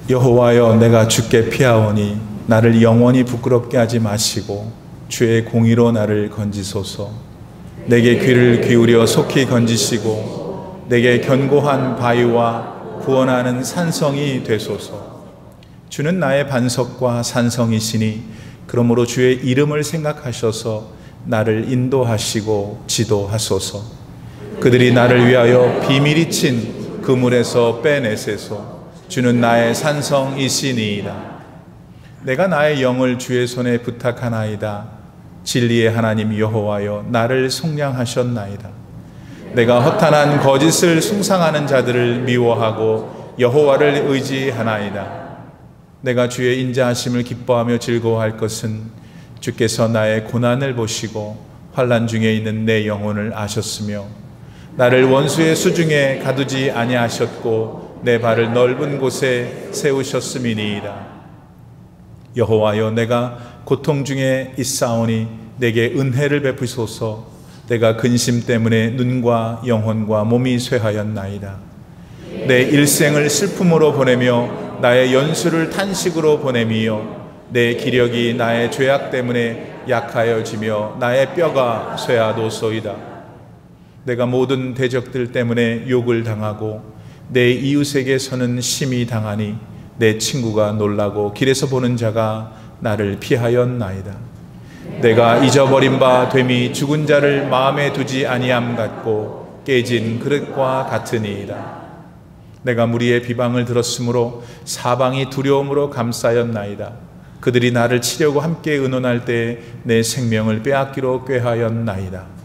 여호와여, 내가 주께 피하오니 나를 영원히 부끄럽게 하지 마시고 주의 공의로 나를 건지소서. 내게 귀를 기울여 속히 건지시고 내게 견고한 바위와 구원하는 산성이 되소서. 주는 나의 반석과 산성이시니 그러므로 주의 이름을 생각하셔서 나를 인도하시고 지도하소서. 그들이 나를 위하여 비밀이 친 그물에서 빼내세소. 주는 나의 산성이시니이다. 내가 나의 영을 주의 손에 부탁하나이다. 진리의 하나님 여호와여, 나를 속량하셨나이다. 내가 허탄한 거짓을 숭상하는 자들을 미워하고 여호와를 의지하나이다. 내가 주의 인자하심을 기뻐하며 즐거워할 것은 주께서 나의 고난을 보시고 환난 중에 있는 내 영혼을 아셨으며 나를 원수의 수중에 가두지 아니하셨고 내 발을 넓은 곳에 세우셨음이니이다. 여호와여, 내가 고통 중에 있사오니 내게 은혜를 베푸소서. 내가 근심 때문에 눈과 영혼과 몸이 쇠하였나이다. 내 일생을 슬픔으로 보내며 나의 연수를 탄식으로 보내며 내 기력이 나의 죄악 때문에 약하여지며 나의 뼈가 쇠하도소이다. 내가 모든 대적들 때문에 욕을 당하고 내 이웃에게서는 심히 당하니 내 친구가 놀라고 길에서 보는 자가 나를 피하였나이다. 내가 잊어버린 바 됨이 죽은 자를 마음에 두지 아니함 같고 깨진 그릇과 같으니이다. 내가 무리의 비방을 들었으므로 사방이 두려움으로 감싸였나이다. 그들이 나를 치려고 함께 의논할 때에 내 생명을 빼앗기로 꾀하였나이다.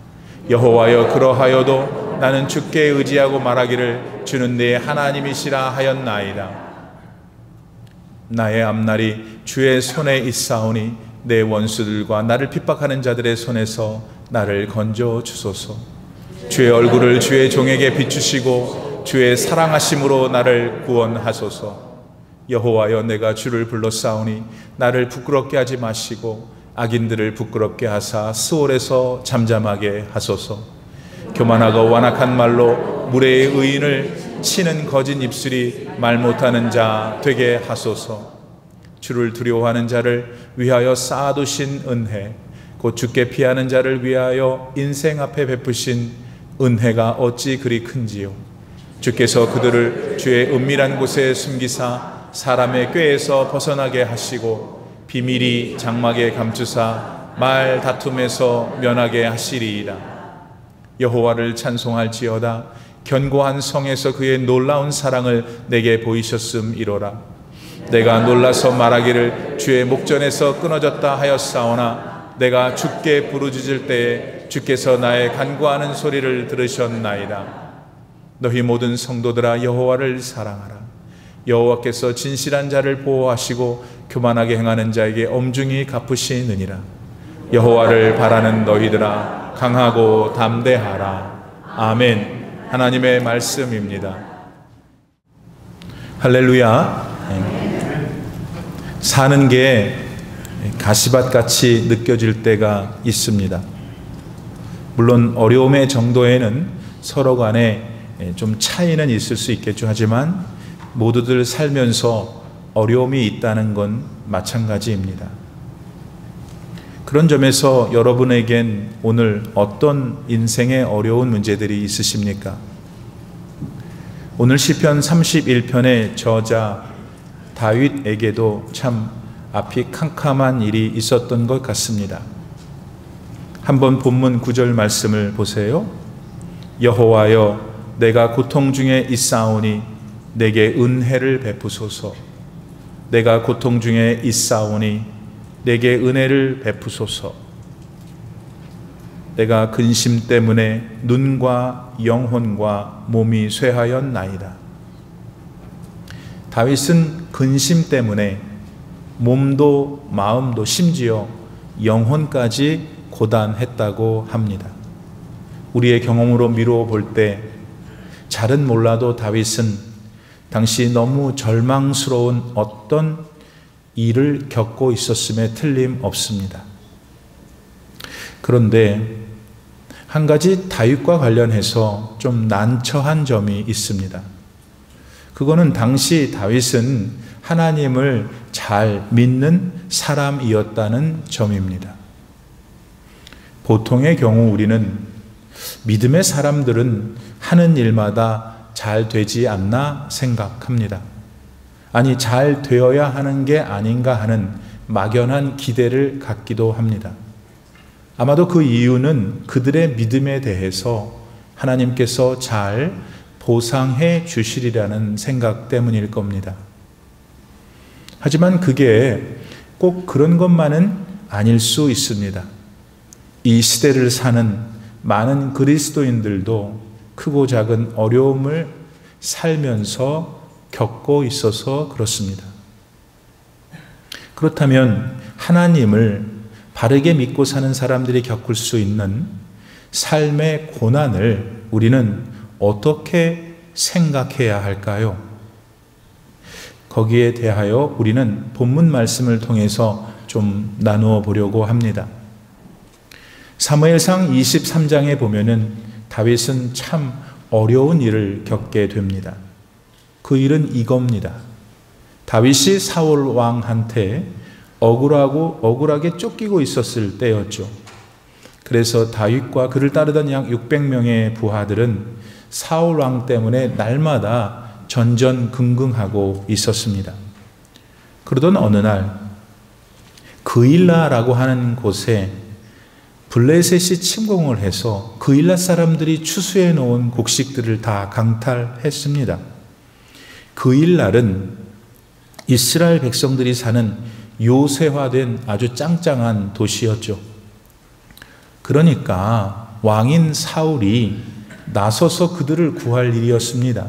여호와여, 그러하여도 나는 주께 의지하고 말하기를 주는 내 하나님이시라 하였나이다. 나의 앞날이 주의 손에 있사오니 내 원수들과 나를 핍박하는 자들의 손에서 나를 건져 주소서. 주의 얼굴을 주의 종에게 비추시고 주의 사랑하심으로 나를 구원하소서. 여호와여, 내가 주를 불렀사오니 나를 부끄럽게 하지 마시고 악인들을 부끄럽게 하사 스올에서 잠잠하게 하소서. 교만하고 완악한 말로 무례의 의인을 치는 거짓 입술이 말 못하는 자 되게 하소서. 주를 두려워하는 자를 위하여 쌓아두신 은혜, 곧 주께 피하는 자를 위하여 인생 앞에 베푸신 은혜가 어찌 그리 큰지요. 주께서 그들을 주의 은밀한 곳에 숨기사 사람의 꾀에서 벗어나게 하시고 비밀이 장막에 감추사 말 다툼에서 면하게 하시리이다. 여호와를 찬송할지어다. 견고한 성에서 그의 놀라운 사랑을 내게 보이셨음이로라. 내가 놀라서 말하기를 주의 목전에서 끊어졌다 하였사오나 내가 주께 부르짖을 때에 주께서 나의 간구하는 소리를 들으셨나이다. 너희 모든 성도들아, 여호와를 사랑하라. 여호와께서 진실한 자를 보호하시고 교만하게 행하는 자에게 엄중히 갚으시느니라. 여호와를 바라는 너희들아, 강하고 담대하라. 아멘. 하나님의 말씀입니다. 할렐루야. 사는 게 가시밭같이 느껴질 때가 있습니다. 물론 어려움의 정도에는 서로 간에 좀 차이는 있을 수 있겠죠. 하지만 모두들 살면서 어려움이 있다는 건 마찬가지입니다. 그런 점에서 여러분에겐 오늘 어떤 인생의 어려운 문제들이 있으십니까? 오늘 시편 31편의 저자 다윗에게도 참 앞이 캄캄한 일이 있었던 것 같습니다. 한번 본문 9절 말씀을 보세요. 여호와여, 내가 고통 중에 있사오니 내게 은혜를 베푸소서. 내가 고통 중에 있사오니 내게 은혜를 베푸소서. 내가 근심 때문에 눈과 영혼과 몸이 쇠하였나이다. 다윗은 근심 때문에 몸도 마음도 심지어 영혼까지 고단했다고 합니다. 우리의 경험으로 미루어 볼 때 잘은 몰라도 다윗은 당시 너무 절망스러운 어떤 일을 겪고 있었음에 틀림없습니다. 그런데 한 가지 다윗과 관련해서 좀 난처한 점이 있습니다. 그거는 당시 다윗은 하나님을 잘 믿는 사람이었다는 점입니다. 보통의 경우 우리는 믿음의 사람들은 하는 일마다 잘 되지 않나 생각합니다. 아니, 잘 되어야 하는 게 아닌가 하는 막연한 기대를 갖기도 합니다. 아마도 그 이유는 그들의 믿음에 대해서 하나님께서 잘 보상해 주시리라는 생각 때문일 겁니다. 하지만 그게 꼭 그런 것만은 아닐 수 있습니다. 이 시대를 사는 많은 그리스도인들도 크고 작은 어려움을 살면서 겪고 있어서 그렇습니다. 그렇다면 하나님을 바르게 믿고 사는 사람들이 겪을 수 있는 삶의 고난을 우리는 어떻게 생각해야 할까요? 거기에 대하여 우리는 본문 말씀을 통해서 좀 나누어 보려고 합니다. 사무엘상 23장에 보면은 다윗은 참 어려운 일을 겪게 됩니다. 그 일은 이겁니다. 다윗이 사울 왕한테 억울하게 쫓기고 있었을 때였죠. 그래서 다윗과 그를 따르던 약 600명의 부하들은 사울 왕 때문에 날마다 전전긍긍하고 있었습니다. 그러던 어느 날 그일라라고 하는 곳에 블레셋이 침공을 해서 그일라 사람들이 추수해 놓은 곡식들을 다 강탈했습니다. 그일랄은 이스라엘 백성들이 사는 요새화된 아주 짱짱한 도시였죠. 그러니까 왕인 사울이 나서서 그들을 구할 일이었습니다.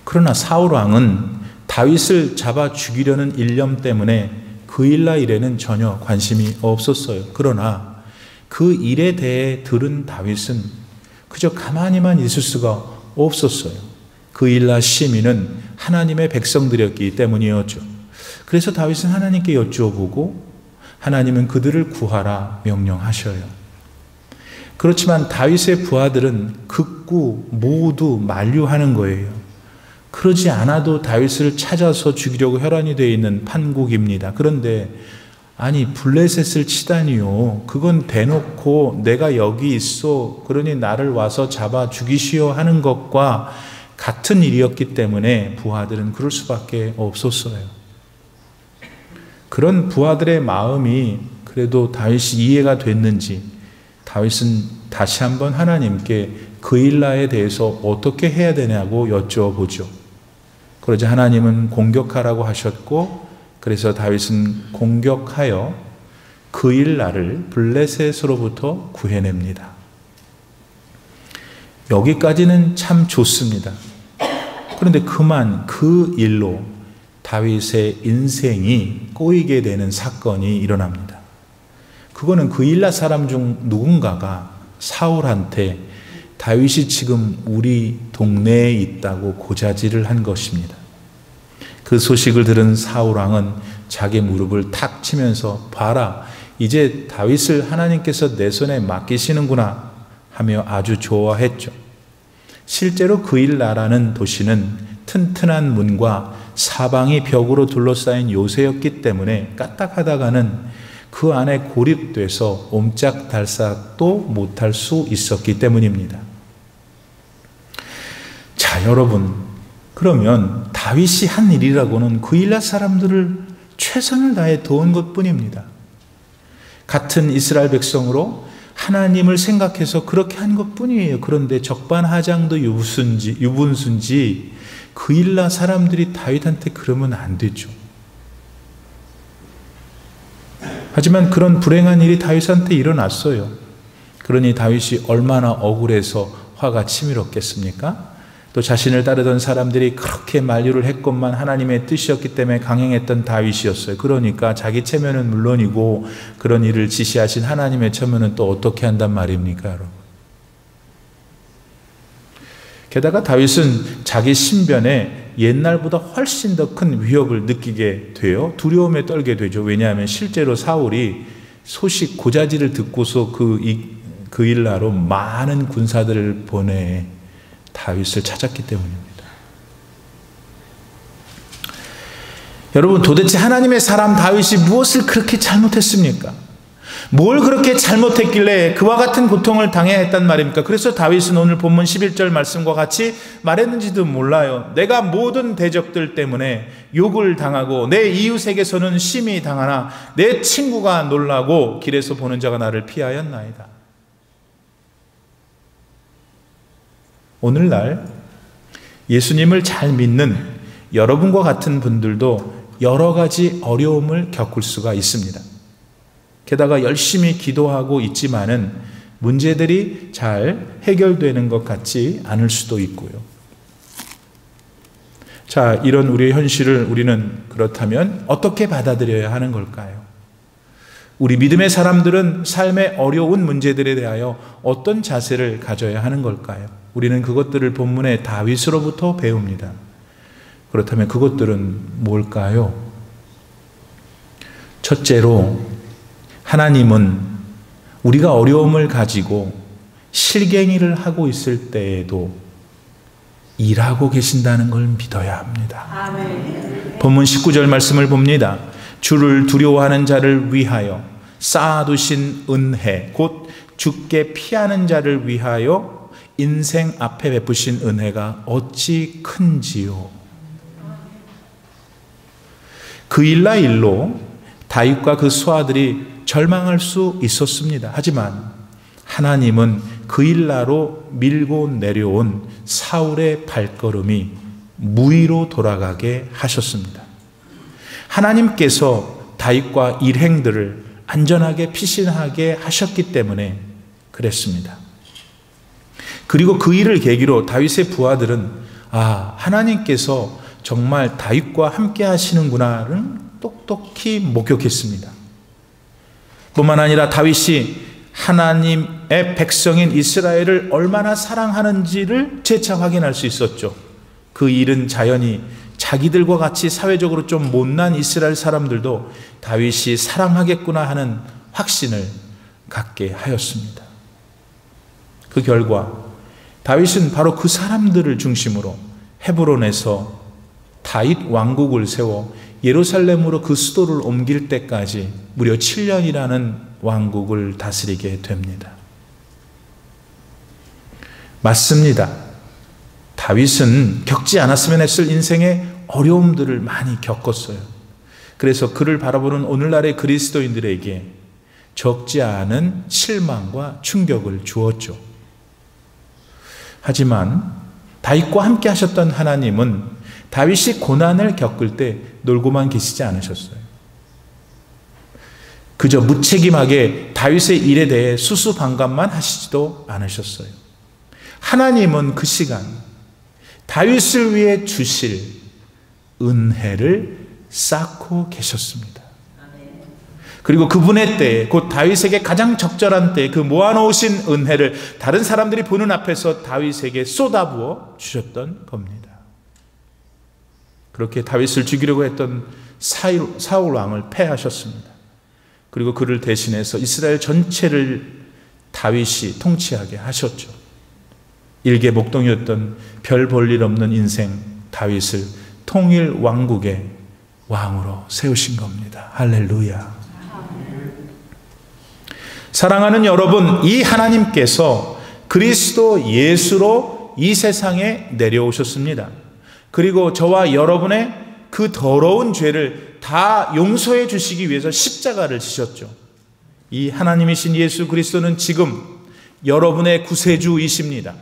그러나 사울 왕은 다윗을 잡아 죽이려는 일념 때문에 그일라 일에는 전혀 관심이 없었어요. 그러나 그 일에 대해 들은 다윗은 그저 가만히만 있을 수가 없었어요. 그일라 시민은 하나님의 백성들이었기 때문이었죠. 그래서 다윗은 하나님께 여쭈어보고 하나님은 그들을 구하라 명령하셔요. 그렇지만 다윗의 부하들은 극구 모두 만류하는 거예요. 그러지 않아도 다윗을 찾아서 죽이려고 혈안이 되어 있는 판국입니다. 그런데 아니 블레셋을 치다니요. 그건 대놓고 내가 여기 있어 그러니 나를 와서 잡아 죽이시오 하는 것과 같은 일이었기 때문에 부하들은 그럴 수밖에 없었어요. 그런 부하들의 마음이 그래도 다윗이 이해가 됐는지 다윗은 다시 한번 하나님께 그일라에 대해서 어떻게 해야 되냐고 여쭤보죠. 그러자 하나님은 공격하라고 하셨고 그래서 다윗은 공격하여 그일라를 블레셋으로부터 구해냅니다. 여기까지는 참 좋습니다. 그런데 그만 그 일로 다윗의 인생이 꼬이게 되는 사건이 일어납니다. 그거는 그일라 사람 중 누군가가 사울한테 다윗이 지금 우리 동네에 있다고 고자질을 한 것입니다. 그 소식을 들은 사울 왕은 자기 무릎을 탁 치면서 봐라, 이제 다윗을 하나님께서 내 손에 맡기시는구나 하며 아주 좋아했죠. 실제로 그일라라는 도시는 튼튼한 문과 사방이 벽으로 둘러싸인 요새였기 때문에 까딱하다가는 그 안에 고립돼서 옴짝달싹도 못할 수 있었기 때문입니다. 자, 여러분, 그러면 다윗이 한 일이라고는 그일라 사람들을 최선을 다해 도운 것뿐입니다. 같은 이스라엘 백성으로 하나님을 생각해서 그렇게 한 것뿐이에요. 그런데 적반하장도 유분수인지 그일라 사람들이 다윗한테 그러면 안 되죠. 하지만 그런 불행한 일이 다윗한테 일어났어요. 그러니 다윗이 얼마나 억울해서 화가 치밀었겠습니까? 또 자신을 따르던 사람들이 그렇게 만류를 했건만 하나님의 뜻이었기 때문에 강행했던 다윗이었어요. 그러니까 자기 체면은 물론이고 그런 일을 지시하신 하나님의 체면은 또 어떻게 한단 말입니까, 여러분? 게다가 다윗은 자기 신변에 옛날보다 훨씬 더 큰 위협을 느끼게 돼요. 두려움에 떨게 되죠. 왜냐하면 실제로 사울이 소식 고자질을 듣고서 그일라로 많은 군사들을 보내 다윗을 찾았기 때문입니다. 여러분, 도대체 하나님의 사람 다윗이 무엇을 그렇게 잘못했습니까? 뭘 그렇게 잘못했길래 그와 같은 고통을 당해야 했단 말입니까? 그래서 다윗은 오늘 본문 11절 말씀과 같이 말했는지도 몰라요. 내가 모든 대적들 때문에 욕을 당하고 내 이웃에게서는 심히 당하나 내 친구가 놀라고 길에서 보는 자가 나를 피하였나이다. 오늘날 예수님을 잘 믿는 여러분과 같은 분들도 여러 가지 어려움을 겪을 수가 있습니다. 게다가 열심히 기도하고 있지만은 문제들이 잘 해결되는 것 같지 않을 수도 있고요. 자, 이런 우리의 현실을 우리는 그렇다면 어떻게 받아들여야 하는 걸까요? 우리 믿음의 사람들은 삶의 어려운 문제들에 대하여 어떤 자세를 가져야 하는 걸까요? 우리는 그것들을 본문의 다윗으로부터 배웁니다. 그렇다면 그것들은 뭘까요? 첫째로, 하나님은 우리가 어려움을 가지고 실갱이를 하고 있을 때에도 일하고 계신다는 걸 믿어야 합니다. 아멘. 본문 19절 말씀을 봅니다. 주를 두려워하는 자를 위하여 쌓아두신 은혜, 곧 주께 피하는 자를 위하여 인생 앞에 베푸신 은혜가 어찌 큰지요. 그 일로 다윗과 그 수하들이 절망할 수 있었습니다. 하지만 하나님은 그 일나로 밀고 내려온 사울의 발걸음이 무위로 돌아가게 하셨습니다. 하나님께서 다윗과 일행들을 안전하게 피신하게 하셨기 때문에 그랬습니다. 그리고 그 일을 계기로 다윗의 부하들은 하나님께서 정말 다윗과 함께 하시는구나를 똑똑히 목격했습니다. 뿐만 아니라 다윗이 하나님의 백성인 이스라엘을 얼마나 사랑하는지를 재차 확인할 수 있었죠. 그 일은 자연히 자기들과 같이 사회적으로 좀 못난 이스라엘 사람들도 다윗이 사랑하겠구나 하는 확신을 갖게 하였습니다. 그 결과 다윗은 바로 그 사람들을 중심으로 헤브론에서 다윗 왕국을 세워 예루살렘으로 그 수도를 옮길 때까지 무려 7년이라는 왕국을 다스리게 됩니다. 맞습니다. 다윗은 겪지 않았으면 했을 인생의 어려움들을 많이 겪었어요. 그래서 그를 바라보는 오늘날의 그리스도인들에게 적지 않은 실망과 충격을 주었죠. 하지만 다윗과 함께 하셨던 하나님은 다윗이 고난을 겪을 때 놀고만 계시지 않으셨어요. 그저 무책임하게 다윗의 일에 대해 수수방관만 하시지도 않으셨어요. 하나님은 그 시간 다윗을 위해 주실 은혜를 쌓고 계셨습니다. 그리고 그분의 때에, 곧 다윗에게 가장 적절한 때에 그 모아놓으신 은혜를 다른 사람들이 보는 앞에서 다윗에게 쏟아부어 주셨던 겁니다. 그렇게 다윗을 죽이려고 했던 사울 왕을 패하셨습니다. 그리고 그를 대신해서 이스라엘 전체를 다윗이 통치하게 하셨죠. 일개 목동이었던 별 볼 일 없는 인생 다윗을 통일 왕국의 왕으로 세우신 겁니다. 할렐루야. 사랑하는 여러분, 이 하나님께서 그리스도 예수로 이 세상에 내려오셨습니다. 그리고 저와 여러분의 그 더러운 죄를 다 용서해 주시기 위해서 십자가를 지셨죠. 이 하나님이신 예수 그리스도는 지금 여러분의 구세주이십니다.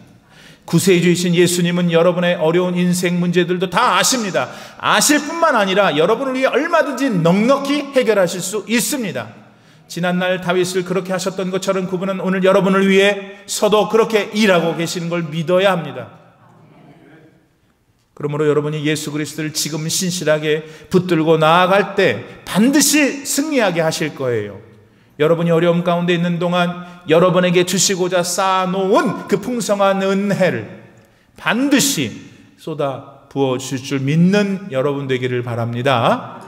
구세주이신 예수님은 여러분의 어려운 인생 문제들도 다 아십니다. 아실 뿐만 아니라 여러분을 위해 얼마든지 넉넉히 해결하실 수 있습니다. 지난날 다윗을 그렇게 하셨던 것처럼 그분은 오늘 여러분을 위해서도 그렇게 일하고 계시는 걸 믿어야 합니다. 그러므로 여러분이 예수 그리스도를 지금 신실하게 붙들고 나아갈 때 반드시 승리하게 하실 거예요. 여러분이 어려움 가운데 있는 동안 여러분에게 주시고자 쌓아놓은 그 풍성한 은혜를 반드시 쏟아 부어주실 줄 믿는 여러분 되기를 바랍니다.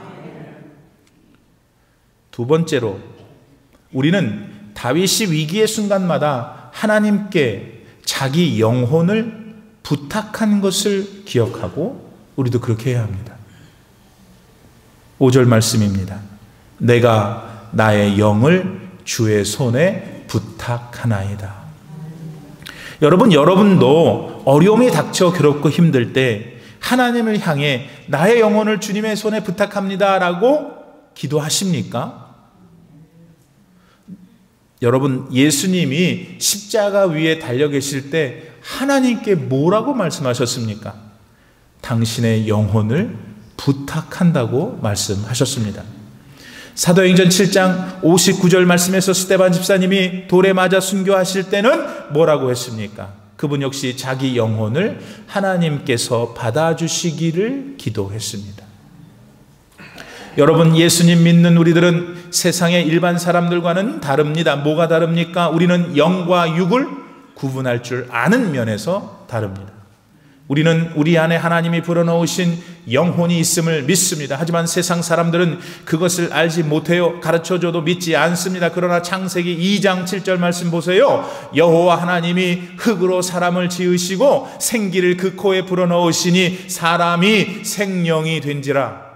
두 번째로, 우리는 다윗이 위기의 순간마다 하나님께 자기 영혼을 부탁한 것을 기억하고 우리도 그렇게 해야 합니다. 5절 말씀입니다. 내가 나의 영을 주의 손에 부탁하나이다. 여러분도 어려움이 닥쳐 괴롭고 힘들 때 하나님을 향해 나의 영혼을 주님의 손에 부탁합니다 라고 기도하십니까? 여러분, 예수님이 십자가 위에 달려 계실 때 하나님께 뭐라고 말씀하셨습니까? 당신의 영혼을 부탁한다고 말씀하셨습니다. 사도행전 7장 59절 말씀에서 스데반 집사님이 돌에 맞아 순교하실 때는 뭐라고 했습니까? 그분 역시 자기 영혼을 하나님께서 받아주시기를 기도했습니다. 여러분, 예수님 믿는 우리들은 세상의 일반 사람들과는 다릅니다. 뭐가 다릅니까? 우리는 영과 육을 구분할 줄 아는 면에서 다릅니다. 우리는 우리 안에 하나님이 불어넣으신 영혼이 있음을 믿습니다. 하지만 세상 사람들은 그것을 알지 못해요. 가르쳐줘도 믿지 않습니다. 그러나 창세기 2장 7절 말씀 보세요. 여호와 하나님이 흙으로 사람을 지으시고 생기를 그 코에 불어넣으시니 사람이 생명이 된지라.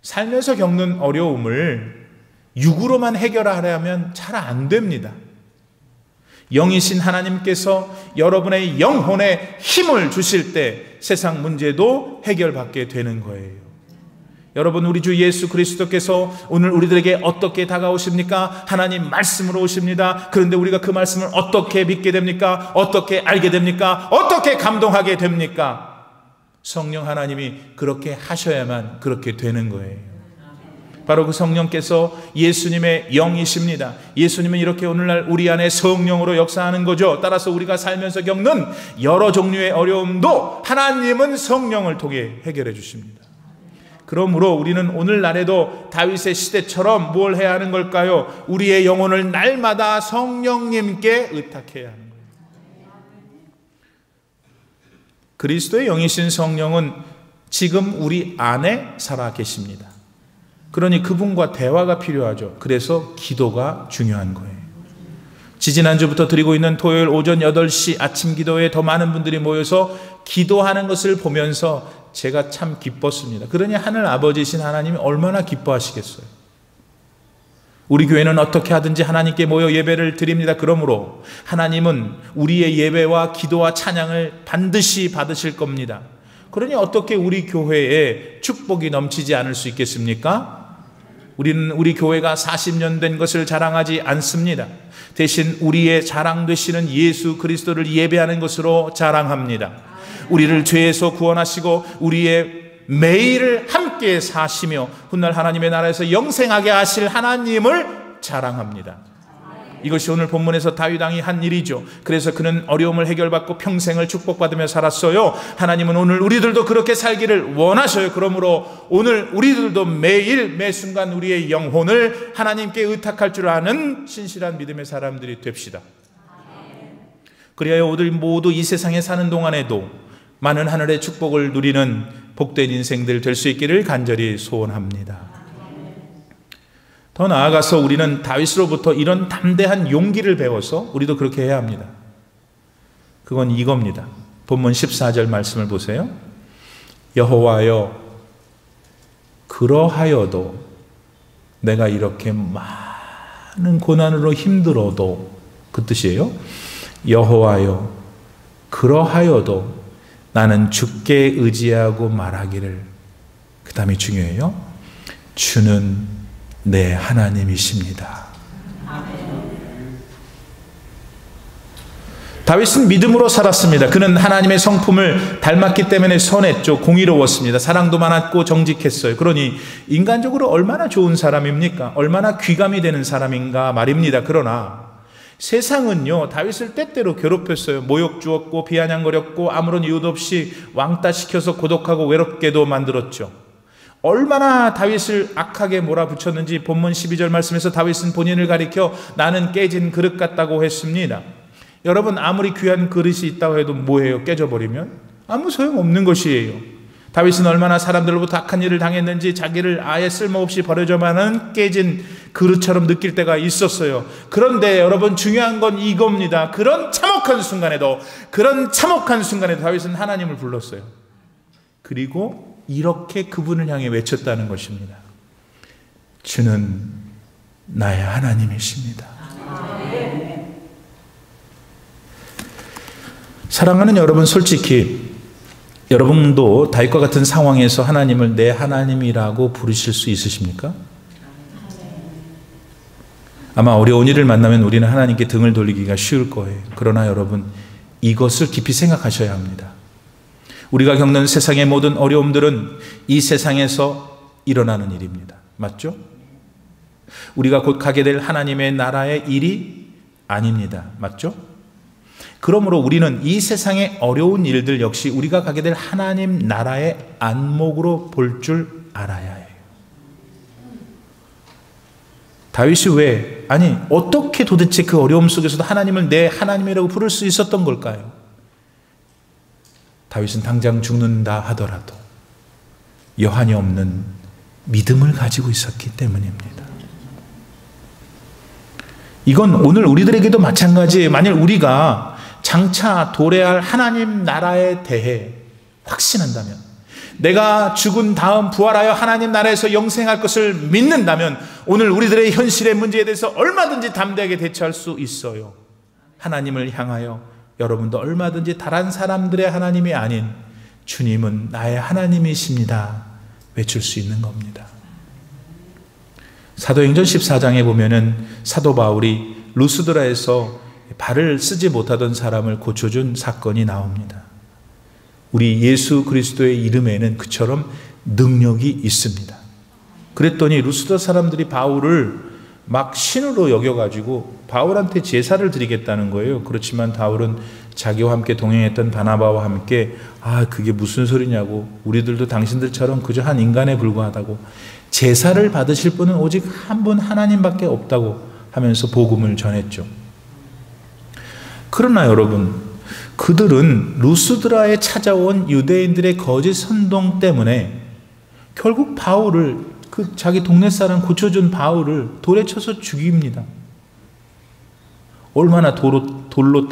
살면서 겪는 어려움을 육으로만 해결하려면 잘 안 됩니다. 영이신 하나님께서 여러분의 영혼에 힘을 주실 때 세상 문제도 해결받게 되는 거예요. 여러분, 우리 주 예수 그리스도께서 오늘 우리들에게 어떻게 다가오십니까? 하나님 말씀으로 오십니다. 그런데 우리가 그 말씀을 어떻게 믿게 됩니까? 어떻게 알게 됩니까? 어떻게 감동하게 됩니까? 성령 하나님이 그렇게 하셔야만 그렇게 되는 거예요. 바로 그 성령께서 예수님의 영이십니다. 예수님은 이렇게 오늘날 우리 안에 성령으로 역사하는 거죠. 따라서 우리가 살면서 겪는 여러 종류의 어려움도 하나님은 성령을 통해 해결해 주십니다. 그러므로 우리는 오늘날에도 다윗의 시대처럼 뭘 해야 하는 걸까요? 우리의 영혼을 날마다 성령님께 의탁해야 하는 거예요. 그리스도의 영이신 성령은 지금 우리 안에 살아 계십니다. 그러니 그분과 대화가 필요하죠. 그래서 기도가 중요한 거예요. 지지난주부터 드리고 있는 토요일 오전 8시 아침 기도에 더 많은 분들이 모여서 기도하는 것을 보면서 제가 참 기뻤습니다. 그러니 하늘 아버지신 하나님이 얼마나 기뻐하시겠어요. 우리 교회는 어떻게 하든지 하나님께 모여 예배를 드립니다. 그러므로 하나님은 우리의 예배와 기도와 찬양을 반드시 받으실 겁니다. 그러니 어떻게 우리 교회에 축복이 넘치지 않을 수 있겠습니까? 우리는 우리 교회가 40년 된 것을 자랑하지 않습니다. 대신 우리의 자랑 되시는 예수 그리스도를 예배하는 것으로 자랑합니다. 우리를 죄에서 구원하시고 우리의 매일을 함께 사시며 훗날 하나님의 나라에서 영생하게 하실 하나님을 자랑합니다. 이것이 오늘 본문에서 다윗 왕이 한 일이죠. 그래서 그는 어려움을 해결받고 평생을 축복받으며 살았어요. 하나님은 오늘 우리들도 그렇게 살기를 원하셔요. 그러므로 오늘 우리들도 매일 매순간 우리의 영혼을 하나님께 의탁할 줄 아는 신실한 믿음의 사람들이 됩시다. 그래야 오늘 모두 이 세상에 사는 동안에도 많은 하늘의 축복을 누리는 복된 인생들 될 수 있기를 간절히 소원합니다. 더 나아가서 우리는 다윗으로부터 이런 담대한 용기를 배워서 우리도 그렇게 해야 합니다. 그건 이겁니다. 본문 14절 말씀을 보세요. 여호와여, 그러하여도 내가 이렇게 많은 고난으로 힘들어도, 그 뜻이에요. 여호와여, 그러하여도 나는 주께 의지하고 말하기를, 그 다음이 중요해요. 주는 내 하나님이십니다. 다윗은 믿음으로 살았습니다. 그는 하나님의 성품을 닮았기 때문에 선했죠. 공의로웠습니다. 사랑도 많았고 정직했어요. 그러니 인간적으로 얼마나 좋은 사람입니까? 얼마나 귀감이 되는 사람인가 말입니다. 그러나 세상은요, 다윗을 때때로 괴롭혔어요. 모욕 주었고 비아냥거렸고 아무런 이유도 없이 왕따시켜서 고독하고 외롭게도 만들었죠. 얼마나 다윗을 악하게 몰아붙였는지 본문 12절 말씀에서 다윗은 본인을 가리켜 나는 깨진 그릇 같다고 했습니다. 여러분, 아무리 귀한 그릇이 있다고 해도 뭐예요? 깨져버리면 아무 소용없는 것이에요. 다윗은 얼마나 사람들로부터 악한 일을 당했는지 자기를 아예 쓸모없이 버려져만은 깨진 그릇처럼 느낄 때가 있었어요. 그런데 여러분, 중요한 건 이겁니다. 그런 참혹한 순간에도 다윗은 하나님을 불렀어요. 그리고 이렇게 그분을 향해 외쳤다는 것입니다. 주는 나의 하나님이십니다. 사랑하는 여러분, 솔직히 여러분도 다윗과 같은 상황에서 하나님을 내 하나님이라고 부르실 수 있으십니까? 아마 어려운 일을 만나면 우리는 하나님께 등을 돌리기가 쉬울 거예요. 그러나 여러분, 이것을 깊이 생각하셔야 합니다. 우리가 겪는 세상의 모든 어려움들은 이 세상에서 일어나는 일입니다. 맞죠? 우리가 곧 가게 될 하나님의 나라의 일이 아닙니다. 맞죠? 그러므로 우리는 이 세상의 어려운 일들 역시 우리가 가게 될 하나님 나라의 안목으로 볼 줄 알아야 해요. 다윗이 왜, 아니 어떻게 도대체 그 어려움 속에서도 하나님을 내 하나님이라고 부를 수 있었던 걸까요? 다윗은 당장 죽는다 하더라도 여한이 없는 믿음을 가지고 있었기 때문입니다. 이건 오늘 우리들에게도 마찬가지예요. 만일 우리가 장차 도래할 하나님 나라에 대해 확신한다면, 내가 죽은 다음 부활하여 하나님 나라에서 영생할 것을 믿는다면 오늘 우리들의 현실의 문제에 대해서 얼마든지 담대하게 대처할 수 있어요. 하나님을 향하여 여러분도 얼마든지 다른 사람들의 하나님이 아닌 주님은 나의 하나님이십니다 외칠 수 있는 겁니다. 사도행전 14장에 보면은 사도 바울이 루스드라에서 발을 쓰지 못하던 사람을 고쳐준 사건이 나옵니다. 우리 예수 그리스도의 이름에는 그처럼 능력이 있습니다. 그랬더니 루스드라 사람들이 바울을 막 신으로 여겨가지고 바울한테 제사를 드리겠다는 거예요. 그렇지만 바울은 자기와 함께 동행했던 바나바와 함께 그게 무슨 소리냐고, 우리들도 당신들처럼 그저 한 인간에 불과하다고, 제사를 받으실 분은 오직 한 분 하나님밖에 없다고 하면서 복음을 전했죠. 그러나 여러분, 그들은 루스드라에 찾아온 유대인들의 거짓 선동 때문에 결국 바울을, 그 자기 동네 사람 고쳐준 바울을 돌에 쳐서 죽입니다. 얼마나 돌로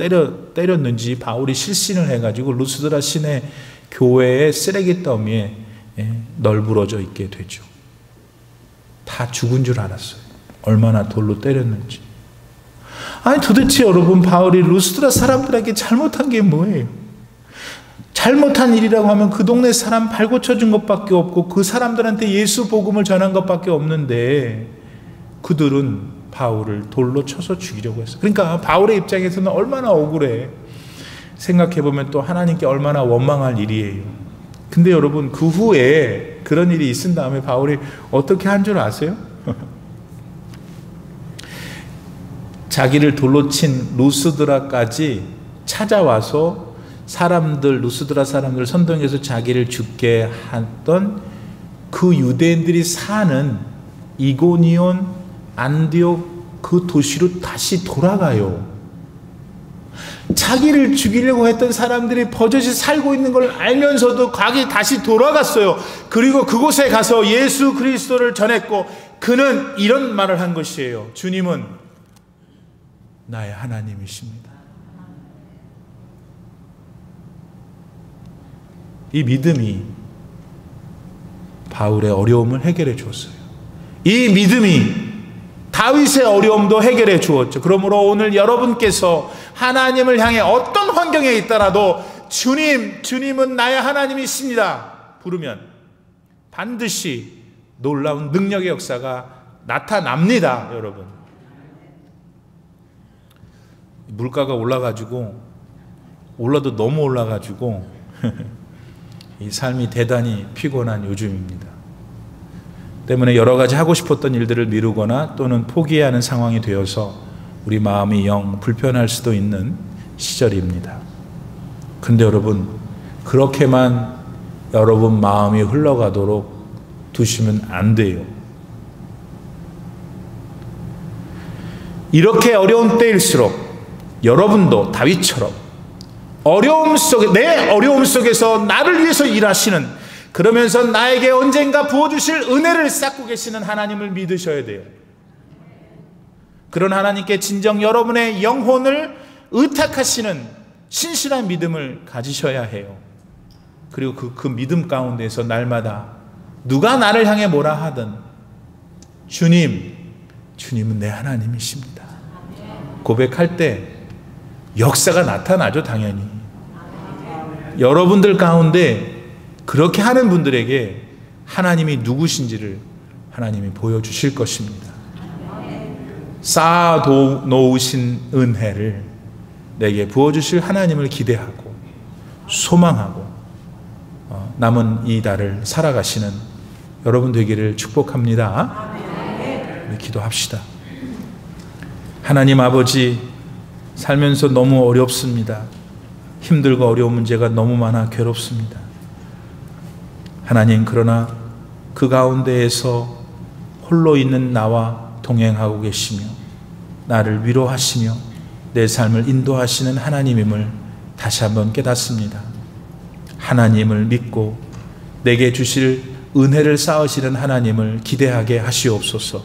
때렸는지 바울이 실신을 해가지고 루스드라 시내 교회의 쓰레기 더미에 널브러져 있게 되죠. 다 죽은 줄 알았어요. 얼마나 돌로 때렸는지. 아니 도대체 여러분, 바울이 루스드라 사람들에게 잘못한 게 뭐예요? 잘못한 일이라고 하면 그 동네 사람 발 고쳐준 것밖에 없고 그 사람들한테 예수 복음을 전한 것밖에 없는데 그들은 바울을 돌로 쳐서 죽이려고 했어요. 그러니까 바울의 입장에서는 얼마나 억울해. 생각해보면 또 하나님께 얼마나 원망할 일이에요. 근데 여러분, 그 후에 그런 일이 있은 다음에 바울이 어떻게 한 줄 아세요? 자기를 돌로 친 루스드라까지 찾아와서 루스드라 사람들 선동해서 자기를 죽게 했던 그 유대인들이 사는 이고니온, 안디옥 그 도시로 다시 돌아가요. 자기를 죽이려고 했던 사람들이 버젓이 살고 있는 걸 알면서도 거기 다시 돌아갔어요. 그리고 그곳에 가서 예수 그리스도를 전했고, 그는 이런 말을 한 것이에요. 주님은 나의 하나님이십니다. 이 믿음이 바울의 어려움을 해결해 주었어요. 이 믿음이 다윗의 어려움도 해결해 주었죠. 그러므로 오늘 여러분께서 하나님을 향해 어떤 환경에 있더라도 주님은 나의 하나님이십니다 부르면 반드시 놀라운 능력의 역사가 나타납니다. 여러분, 물가가 올라도 너무 올라가지고 이 삶이 대단히 피곤한 요즘입니다. 때문에 여러 가지 하고 싶었던 일들을 미루거나 또는 포기해야 하는 상황이 되어서 우리 마음이 영 불편할 수도 있는 시절입니다. 근데 여러분, 그렇게만 여러분 마음이 흘러가도록 두시면 안 돼요. 이렇게 어려운 때일수록 여러분도 다윗처럼 내 어려움 속에서 나를 위해서 일하시는, 그러면서 나에게 언젠가 부어주실 은혜를 쌓고 계시는 하나님을 믿으셔야 돼요. 그런 하나님께 진정 여러분의 영혼을 의탁하시는 신실한 믿음을 가지셔야 해요. 그리고 그 믿음 가운데서 날마다 누가 나를 향해 뭐라 하든 주님은 내 하나님이십니다. 고백할 때 역사가 나타나죠, 당연히. 여러분들 가운데 그렇게 하는 분들에게 하나님이 누구신지를 하나님이 보여주실 것입니다. 쌓아놓으신 은혜를 내게 부어주실 하나님을 기대하고 소망하고 남은 이 달을 살아가시는 여러분 되기를 축복합니다. 우리 기도합시다. 하나님 아버지, 살면서 너무 어렵습니다. 힘들고 어려운 문제가 너무 많아 괴롭습니다. 하나님, 그러나 그 가운데에서 홀로 있는 나와 동행하고 계시며 나를 위로하시며 내 삶을 인도하시는 하나님임을 다시 한번 깨닫습니다. 하나님을 믿고 내게 주실 은혜를 쌓으시는 하나님을 기대하게 하시옵소서.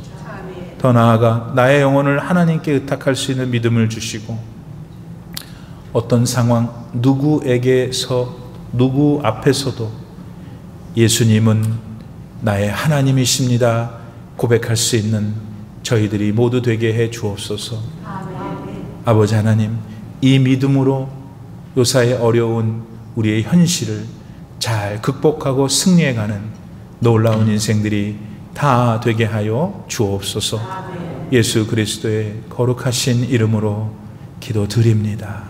더 나아가 나의 영혼을 하나님께 의탁할 수 있는 믿음을 주시고 어떤 상황, 누구 앞에서도 예수님은 나의 하나님이십니다 고백할 수 있는 저희들이 모두 되게 해 주옵소서. 아버지 하나님, 이 믿음으로 요사의 어려운 우리의 현실을 잘 극복하고 승리해가는 놀라운 인생들이 다 되게 하여 주옵소서. 예수 그리스도의 거룩하신 이름으로 기도드립니다.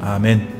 아멘.